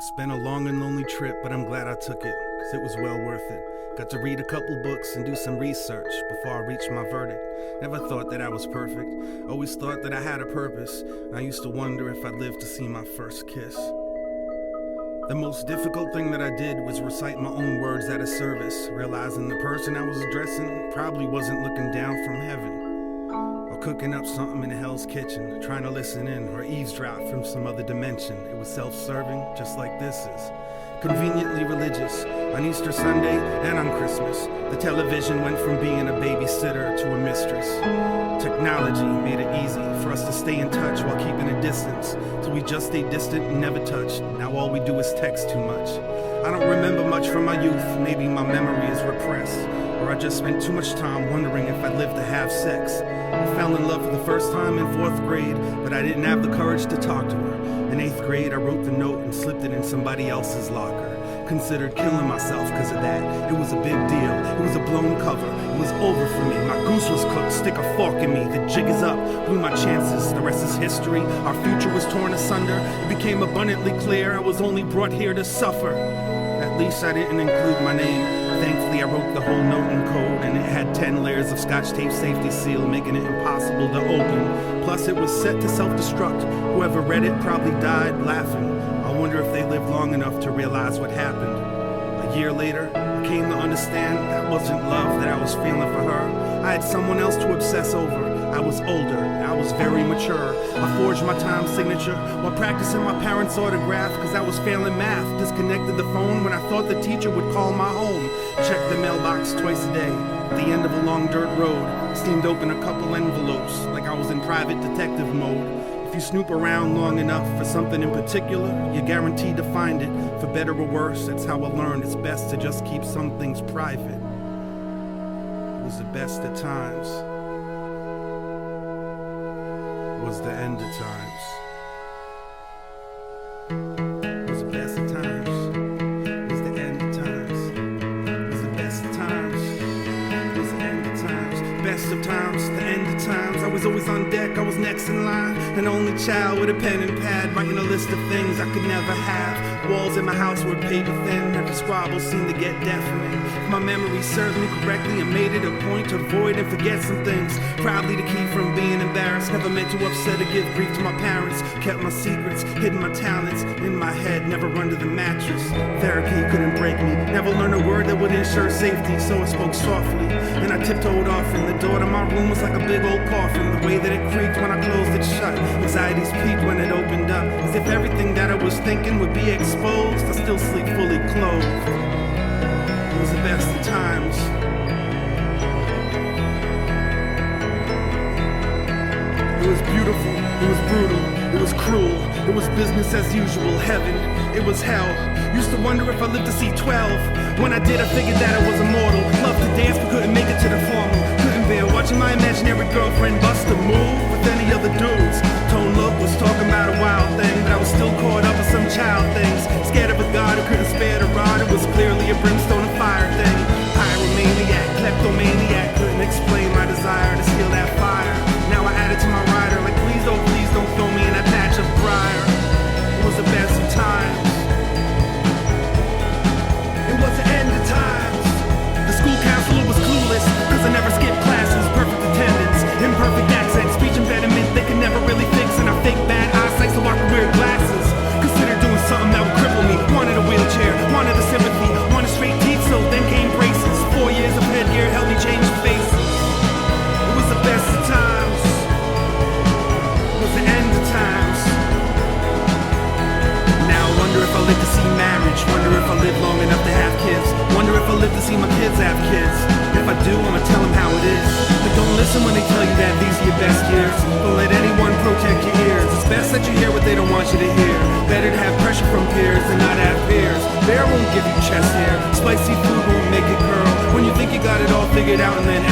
It's been a long and lonely trip, but I'm glad I took it, cause it was well worth it. Got to read a couple books and do some research before I reached my verdict. Never thought that I was perfect, always thought that I had a purpose. I used to wonder if I'd live to see my first kiss. The most difficult thing that I did was recite my own words at a service, realizing the person I was addressing probably wasn't looking down from heaven, or cooking up something in Hell's Kitchen, trying to listen in or eavesdrop from some other dimension. It was self-serving, just like this is. Conveniently religious, on Easter Sunday and on Christmas, the television went from being a babysitter to a mistress. Technology made it easy for us to stay in touch while keeping a distance, so we just stayed distant and never touched. Now all we do is text too much. I don't remember much from my youth, maybe my memory is repressed, or I just spent too much time wondering if I'd live to have sex. I fell in love for the first time in 4th grade, but I didn't have the courage to talk to her. In 8th grade, I wrote the note and slipped it in somebody else's locker. Considered killing myself because of that. It was a big deal. It was a blown cover. It was over for me. My goose was cooked. Stick a fork in me. The jig is up. Blew my chances. The rest is history. Our future was torn asunder. It became abundantly clear I was only brought here to suffer. At least I didn't include my name. Thankfully, I wrote the whole note in code, and it had 10 layers of Scotch tape safety seal, making it impossible to open. Plus, it was set to self-destruct. Whoever read it probably died laughing. I wonder if they lived long enough to realize what happened. A year later, I came to understand that wasn't love that I was feeling for her. I had someone else to obsess over. I was older, I was very mature. I forged my time signature while practicing my parents' autograph, cause I was failing math. Disconnected the phone when I thought the teacher would call my home. Checked the mailbox twice a day. At the end of a long dirt road, steamed open a couple envelopes like I was in private detective mode. If you snoop around long enough for something in particular, you're guaranteed to find it. For better or worse, that's how I learned it's best to just keep some things private. It was the best of times. It was the end of times. It was the best of times. It was the end of times. It was the best of times. It was the end of times. Best of times, the end of times. I was always on deck, I was next in line. An only child with a pen and pad, writing a list of things I could never have. Walls in my house were paper thin, every squabble seemed to get deafening. If my memory served me correctly, I made it a point to avoid and forget some things, probably to keep from being embarrassed. Never meant to upset or give grief to my parents. Kept my secrets, hidden my talents in my head, never under the mattress. Therapy couldn't break me, never learned a word that would ensure safety, so I spoke softly. Then I tiptoed off, and the door to my room was like a big old coffin. The way that it creaked when I closed it shut, anxieties peaked when it opened up, as if everything that I was thinking would be exposed. I still sleep fully clothed. It was the best of times. It was beautiful, it was brutal, it was cruel, it was business as usual, heaven, it was hell. Used to wonder if I lived to see 12. When I did, I figured that I was immortal. Loved to dance but couldn't make it to the formal. Couldn't bear watching my imaginary girlfriend bust a move with any other dudes. Tone Look was talking about a wild thing, but I was still caught up in some child things. Scared of a god who couldn't spare the rod. It was clearly a brimstone and fire thing. Pyromaniac, kleptomaniac, couldn't explain my desire to steal that fire. Now I add it to my rider, like please don't throw me in that patch of briar. It was the best of times. It was the end of times. The school counselor was clueless, cause I never skipped classes. Perfect attendance, imperfect accent, speech impediment they could never really fix. And I fake bad eyesight so I could wear glasses. Considered doing something that would cripple me. Wanted a wheelchair, wanted a sympathy, wanted straight teeth, so then came braces. 4 years of headgear helped me change faces. It was the best of times. It was the end of times. Now I wonder if I live to see marriage. Wonder if I live long enough to have kids. Wonder if I live to see my kids have kids. If I do, I'ma tell them how it is. But don't listen when they tell you that these are your best years. Don't let anyone protect your ears. It's best that you hear what they don't want you to hear. Better to have pressure from peers than not have peers. Bear won't give you chest hair. Spicy food won't make it curl. When you think you got it all figured out and then